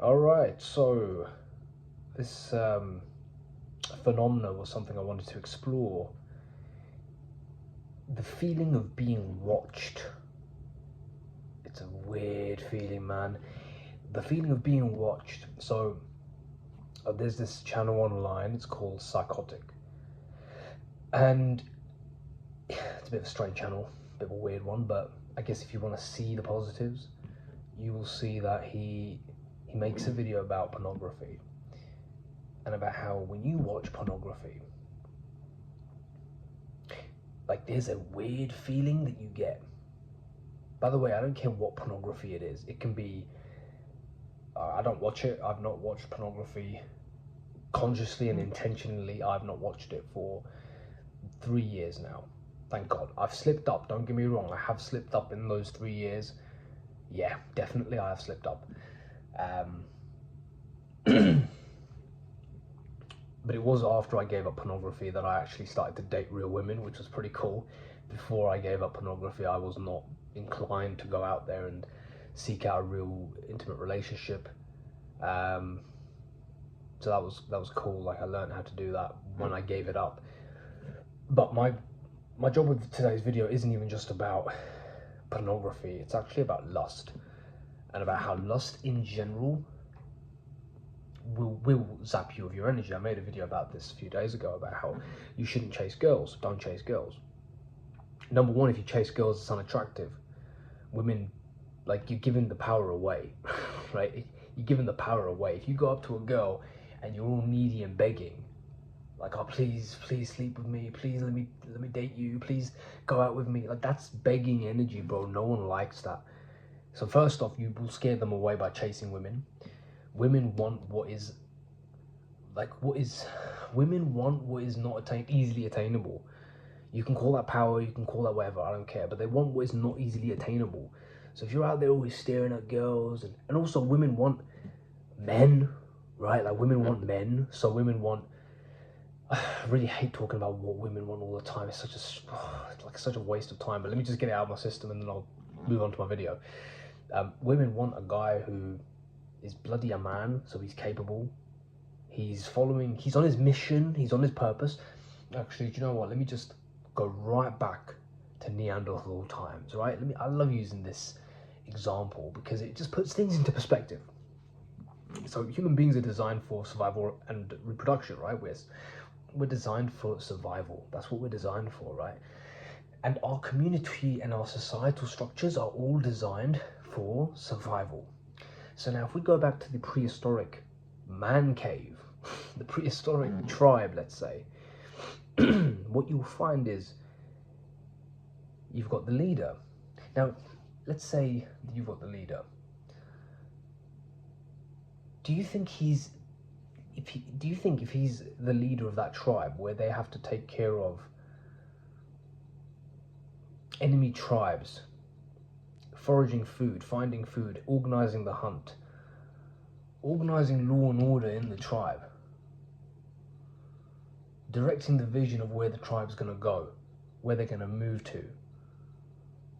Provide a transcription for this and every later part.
All right, so this phenomena was something I wanted to explore. The feeling of being watched. It's a weird feeling, man. The feeling of being watched. So there's this channel online, it's called Psychotic. And it's a bit of a strange channel, a bit of a weird one, but I guess if you want to see the positives, you will see that he makes a video about pornography and about how when you watch pornography, like there's a weird feeling that you get. By the way, I don't care what pornography it is. It can be, I don't watch it. I've not watched pornography consciously and intentionally. I've not watched it for 3 years now. Thank God. I've slipped up, don't get me wrong. I have slipped up in those 3 years. Yeah, definitely I have slipped up. But it was after I gave up pornography that I actually started to date real women, which was pretty cool. Before I gave up pornography, I was not inclined to go out there and seek out a real intimate relationship. So that was cool. Like I learned how to do that when I gave it up. But my job with today's video isn't even just about pornography. It's actually about lust, and about how lust in general will zap you of your energy. I made a video about this a few days ago about how you shouldn't chase girls. Don't chase girls. Number one, if you chase girls, it's unattractive. Women, like, you're giving the power away, right? You're giving the power away. If you go up to a girl and you're all needy and begging, like, oh, please sleep with me, please let me date you, please go out with me, like, that's begging energy, bro. No one likes that. So first off, you will scare them away by chasing women. Women want women want what is not easily attainable. You can call that power, you can call that whatever, I don't care, but they want what is not easily attainable. So if you're out there always staring at girls, and also women want men, right? Like women want men, so women want, I really hate talking about what women want all the time. It's such a waste of time, but let me just get it out of my system and then I'll move on to my video. Women want a guy who is bloody a man, so he's capable. He's on his mission, he's on his purpose. Actually, do you know what? Let me just go right back to Neanderthal times, right? I love using this example because it just puts things into perspective. So human beings are designed for survival and reproduction, right? We're designed for survival. That's what we're designed for, right? And our community and our societal structures are all designed for survival. So now if we go back to the prehistoric man cave, the prehistoric tribe, let's say, what you'll find is you've got the leader. Now, let's say you've got the leader. Do you think if he's the leader of that tribe where they have to take care of enemy tribes, foraging food, finding food, organizing the hunt, organizing law and order in the tribe, directing the vision of where the tribe's going to go, where they're going to move to,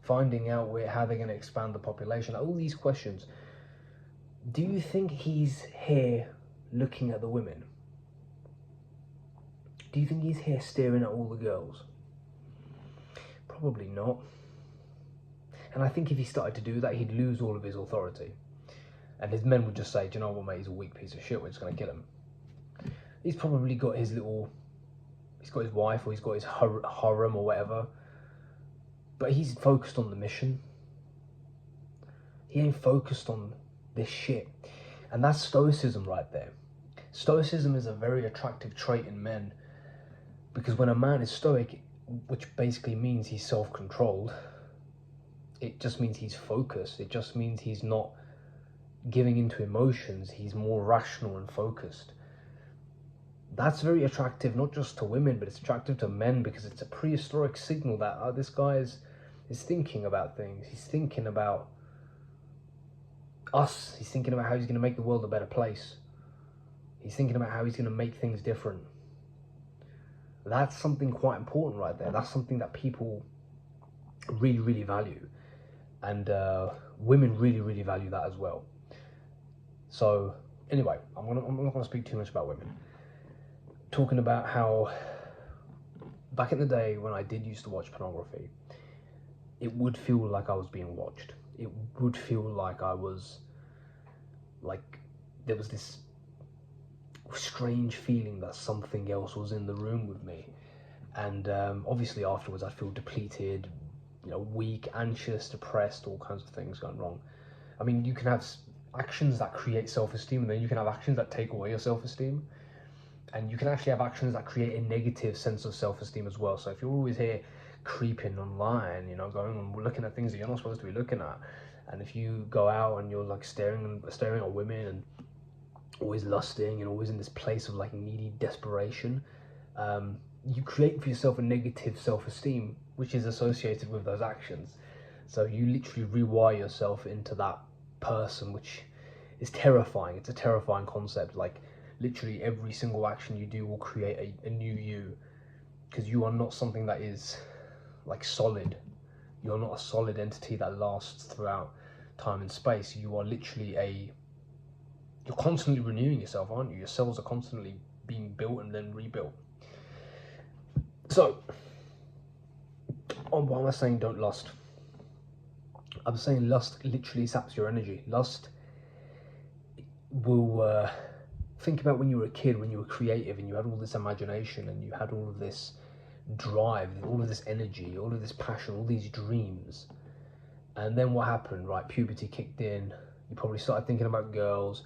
finding out how they're going to expand the population, all these questions. Do you think he's here looking at the women? Do you think he's here staring at all the girls? Probably not. And I think if he started to do that, he'd lose all of his authority. And his men would just say, do you know what, mate, he's a weak piece of shit, we're just going to kill him. He's probably got he's got his wife, or he's got his harem or whatever. But he's focused on the mission. He ain't focused on this shit. And that's stoicism right there. Stoicism is a very attractive trait in men, because when a man is stoic, which basically means he's self-controlled, it just means he's focused. It just means he's not giving into emotions. He's more rational and focused. That's very attractive, not just to women, but it's attractive to men, because it's a prehistoric signal that this guy is thinking about things. He's thinking about us. He's thinking about how he's going to make the world a better place. He's thinking about how he's going to make things different. That's something quite important right there. That's something that people really, really value. And women really, really value that as well. So anyway, I'm not gonna speak too much about women. Talking about how back in the day when I did used to watch pornography, it would feel like I was being watched. It would feel like I was like there was this strange feeling that something else was in the room with me. And obviously afterwards I'd feel depleted, weak, anxious, depressed, all kinds of things going wrong. I mean, you can have actions that create self-esteem, and then you can have actions that take away your self-esteem. And you can actually have actions that create a negative sense of self-esteem as well. So if you're always here creeping online, going and looking at things that you're not supposed to be looking at, and if you go out and you're like staring at women and always lusting and always in this place of like needy desperation, you create for yourself a negative self-esteem which is associated with those actions. So you literally rewire yourself into that person, which is terrifying. It's a terrifying concept. Like literally every single action you do will create a new you, because you are not something that is like solid. You're not a solid entity that lasts throughout time and space. You are literally you're constantly renewing yourself, aren't you? Your cells are constantly being built and then rebuilt. So, why am I saying don't lust? I'm saying lust literally saps your energy. Lust will think about when you were a kid, when you were creative and you had all this imagination and you had all of this drive, all of this energy, all of this passion, all these dreams. And then what happened, right? Puberty kicked in. You probably started thinking about girls.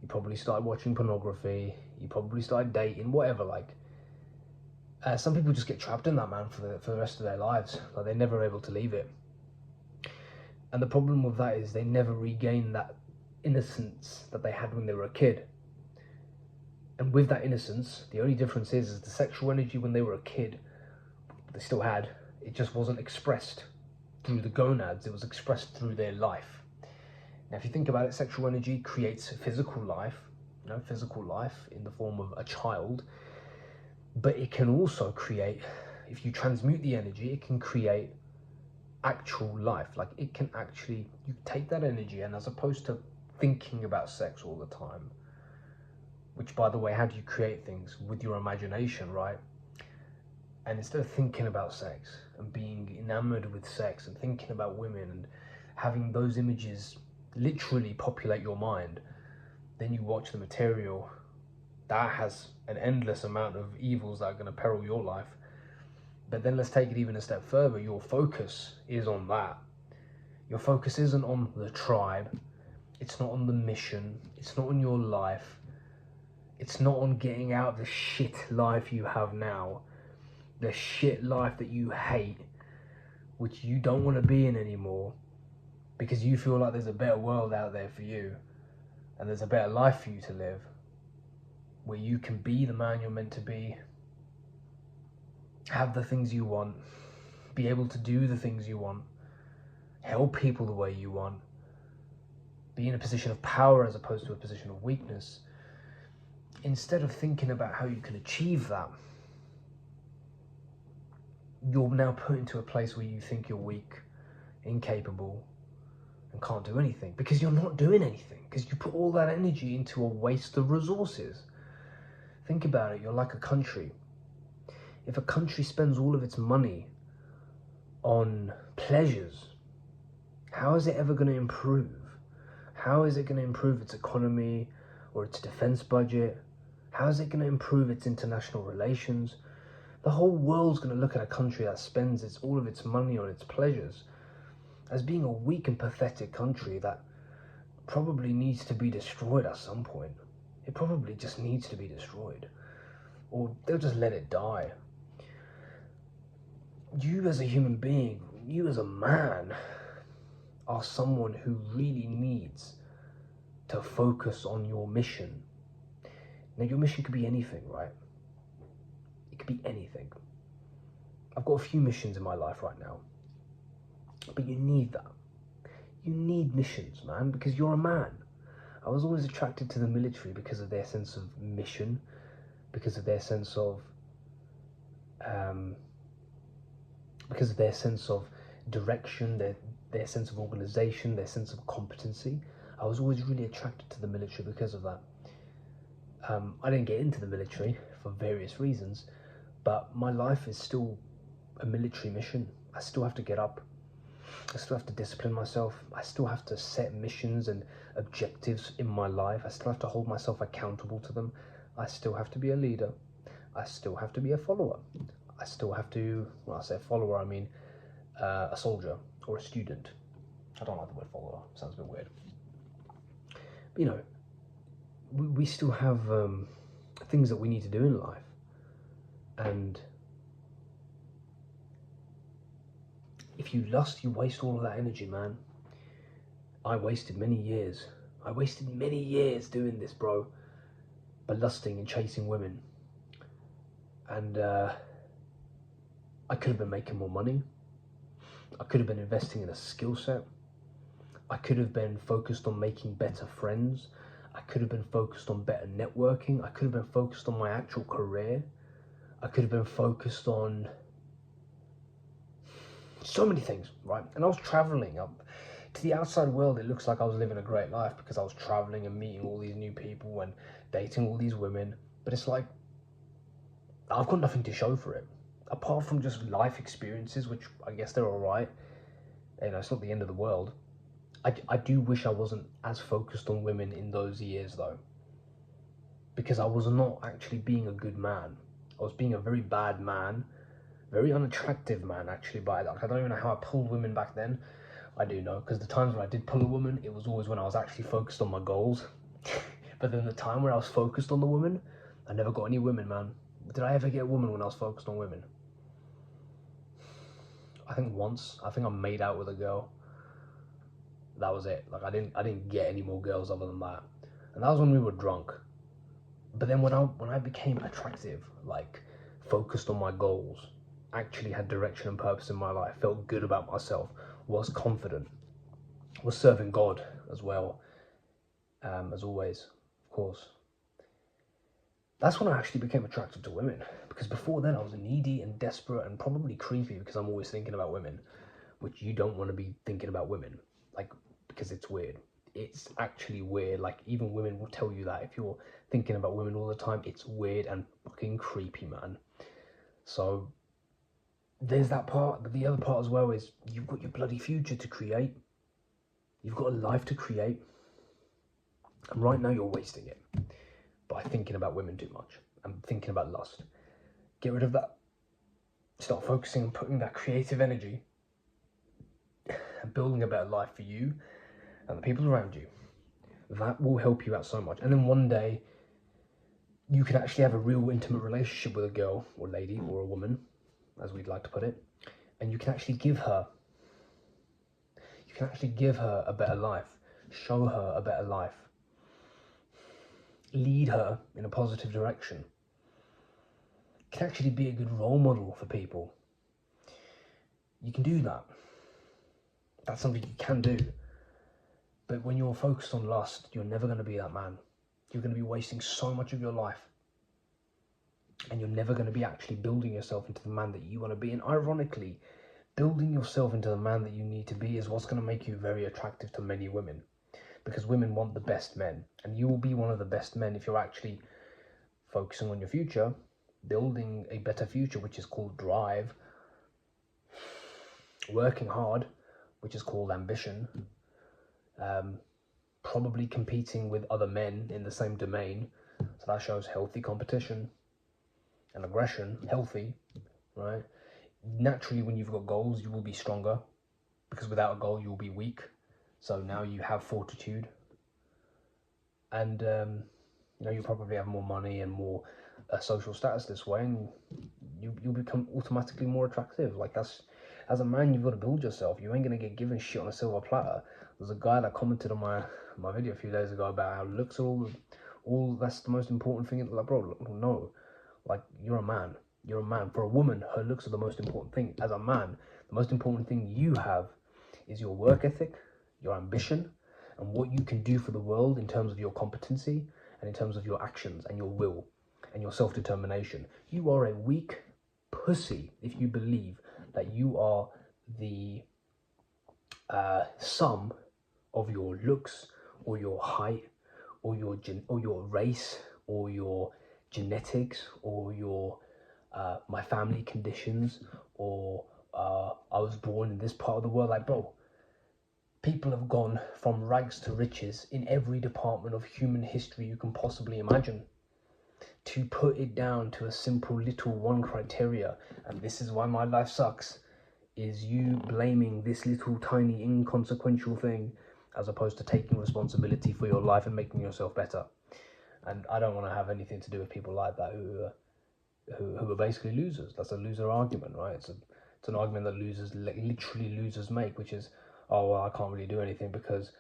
You probably started watching pornography. You probably started dating, whatever. Like, some people just get trapped in that, man, for the rest of their lives. Like, they're never able to leave it. And the problem with that is they never regain that innocence that they had when they were a kid. And with that innocence, the only difference is the sexual energy when they were a kid, they still had, it just wasn't expressed through the gonads, it was expressed through their life. Now, if you think about it, sexual energy creates physical life, physical life in the form of a child, but it can also create, if you transmute the energy, it can create actual life. Like it can actually, you take that energy, and as opposed to thinking about sex all the time, which by the way, how do you create things? With your imagination, right? And instead of thinking about sex and being enamored with sex and thinking about women and having those images literally populate your mind, then you watch the material that has an endless amount of evils that are going to peril your life. But then let's take it even a step further. Your focus is on that. Your focus isn't on the tribe. It's not on the mission. It's not on your life. It's not on getting out of the shit life you have now. The shit life that you hate, which you don't want to be in anymore, because you feel like there's a better world out there for you, and there's a better life for you to live, where you can be the man you're meant to be, have the things you want, be able to do the things you want, help people the way you want, be in a position of power as opposed to a position of weakness. Instead of thinking about how you can achieve that, you're now put into a place where you think you're weak, incapable, and can't do anything, because you're not doing anything, because you put all that energy into a waste of resources. Think about it, you're like a country. If a country spends all of its money on pleasures, how is it ever going to improve? How is it going to improve its economy or its defense budget? How is it going to improve its international relations? The whole world's going to look at a country that spends all of its money on its pleasures as being a weak and pathetic country that probably needs to be destroyed at some point. It probably just needs to be destroyed, or they'll just let it die. You as a human being, you as a man, are someone who really needs to focus on your mission. Now, your mission could be anything, right? It could be anything. I've got a few missions in my life right now, but you need that. You need missions, man, because you're a man. I was always attracted to the military because of their sense of mission, because of their sense of direction, their sense of organization, their sense of competency. I was always really attracted to the military because of that. I didn't get into the military for various reasons, but my life is still a military mission. I still have to get up. I still have to discipline myself. I still have to set missions and objectives in my life. I still have to hold myself accountable to them. I still have to be a leader. I still have to be a follower. I still have to, when I say follower, I mean a soldier or a student. I don't like the word follower, it sounds a bit weird. But, you know, we still have things that we need to do in life. And if you lust, you waste all of that energy, man. I wasted many years. I wasted many years doing this, bro. By lusting and chasing women. And I could have been making more money. I could have been investing in a skill set. I could have been focused on making better friends. I could have been focused on better networking. I could have been focused on my actual career. I could have been focused on so many things, right? And I was traveling up to the outside world. It looks like I was living a great life because I was traveling and meeting all these new people and dating all these women. But it's like, I've got nothing to show for it. Apart from just life experiences, which I guess they're all right. You know, it's not the end of the world. I do wish I wasn't as focused on women in those years, though. Because I was not actually being a good man. I was being a very bad man. Very unattractive man, actually. By that, I don't even know how I pulled women back then. I do know, because the times when I did pull a woman, it was always when I was actually focused on my goals. But then the time where I was focused on the woman, I never got any women, man. Did I ever get a woman when I was focused on women? I think once. I think I made out with a girl. That was it. Like I didn't get any more girls other than that. And that was when we were drunk. But then when I became attractive, like focused on my goals, actually had direction and purpose in my life, felt good about myself, was confident, was serving God as well, as always, of course. That's when I actually became attracted to women, because before then I was needy and desperate and probably creepy because I'm always thinking about women, which you don't want to be thinking about women, like, because it's weird. It's actually weird. Like, even women will tell you that if you're thinking about women all the time, it's weird and fucking creepy, man. So there's that part, but the other part as well is you've got your bloody future to create. You've got a life to create. And right now you're wasting it by thinking about women too much and thinking about lust. Get rid of that. Start focusing on putting that creative energy and building a better life for you and the people around you. That will help you out so much. And then one day you can actually have a real intimate relationship with a girl or lady or a woman, as we'd like to put it, and you can actually give her a better life, show her a better life, lead her in a positive direction. You can actually be a good role model for people. You can do that. That's something you can do. But when you're focused on lust, you're never going to be that man. You're going to be wasting so much of your life. And you're never going to be actually building yourself into the man that you want to be. And ironically, building yourself into the man that you need to be is what's going to make you very attractive to many women. Because women want the best men. And you will be one of the best men if you're actually focusing on your future, building a better future, which is called drive, working hard, which is called ambition, probably competing with other men in the same domain. So that shows healthy competition and aggression, healthy, right? Naturally, when you've got goals, you will be stronger, because without a goal, you will be weak. So now you have fortitude, and you probably have more money and more social status this way, and you'll become automatically more attractive. Like, that's, as a man, you've got to build yourself. You ain't gonna get given shit on a silver platter. There's a guy that commented on my video a few days ago about how looks are all that's the most important thing. Like, bro, no, like, you're a man. You're a man. For a woman, her looks are the most important thing. As a man, the most important thing you have is your work ethic, your ambition, and what you can do for the world in terms of your competency and in terms of your actions and your will and your self-determination. You are a weak pussy if you believe that you are the sum of your looks or your height, or your race, or your genetics, or your my family conditions, or I was born in this part of the world. Like, bro, people have gone from rags to riches in every department of human history you can possibly imagine. To put it down to a simple little one criteria, and this is why my life sucks, is you blaming this little tiny inconsequential thing as opposed to taking responsibility for your life and making yourself better. And I don't want to have anything to do with people like that who are basically losers. That's a loser argument, right? It's an argument that literally losers make, which is, oh, well, I can't really do anything because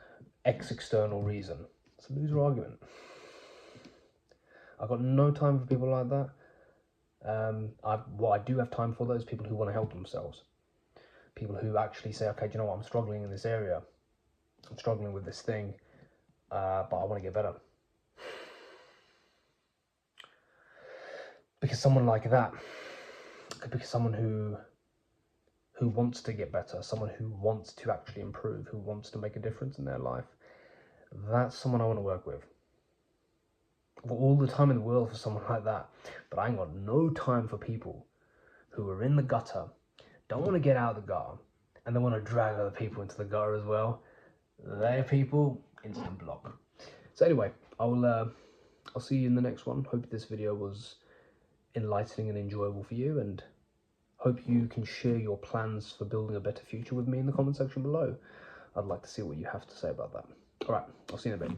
X external reason. It's a loser argument. I've got no time for people like that. What I do have time for those people who want to help themselves. People who actually say, okay, do you know what, I'm struggling in this area. I'm struggling with this thing, but I want to get better. Because someone like that could be someone who wants to get better, someone who wants to actually improve, who wants to make a difference in their life. That's someone I want to work with. I've got all the time in the world for someone like that, but I ain't got no time for people who are in the gutter, don't want to get out of the gutter, and they want to drag other people into the gutter as well. They're people, instant block. So anyway, I'll see you in the next one. Hope this video was enlightening and enjoyable for you, and hope you can share your plans for building a better future with me in the comment section below. I'd like to see what you have to say about that. All right, I'll see you in a bit.